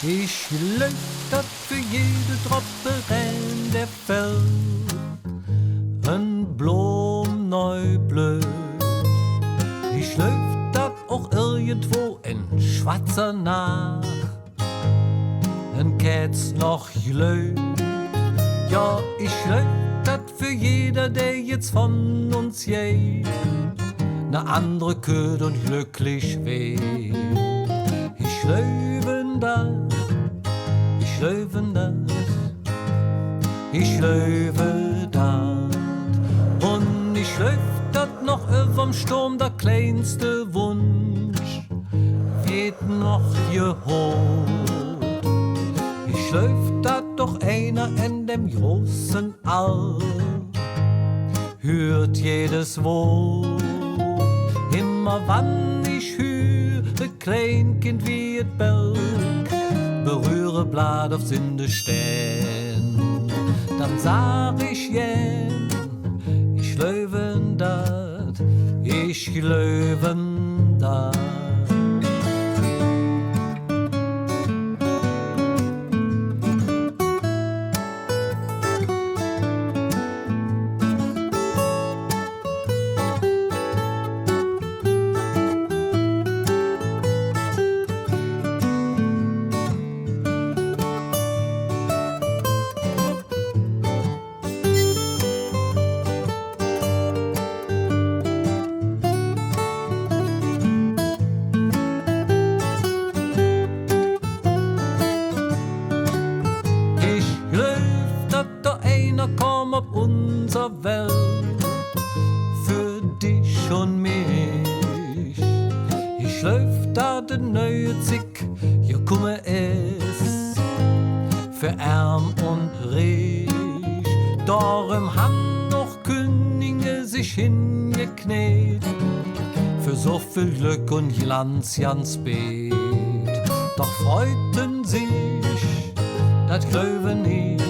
Ich löf dat für jede Tropfe Ren der fällt, ein Blom neu blöd. Ich löf dat auch irgendwo in schwarzer Nacht, ein Kätz noch glöd. Ja, ich löf dat für jeder, der jetzt von uns geht, ne andere kühlt und glücklich weht. Ich löwen das, ich löwen das, ich löwe dat. Und ich löw dat noch überm Sturm, der kleinste Wunsch geht noch geholt. Ich löw dat doch einer in dem großen All, hört jedes Wort. Immer wann ich höre, Kleinkind wie et Belg, berühre Blatt aufs Sinde stehen, dann sag ich jen, ich löwen dat, ich löwen dat. Welt für dich und mich. Ich löf da de neue Zick, hier komme es für Arm und Reich. Darum han noch Könige sich hingeknet für so viel Glück und Glanz ganz bet. Doch freuten sich, dat Klöwe nicht,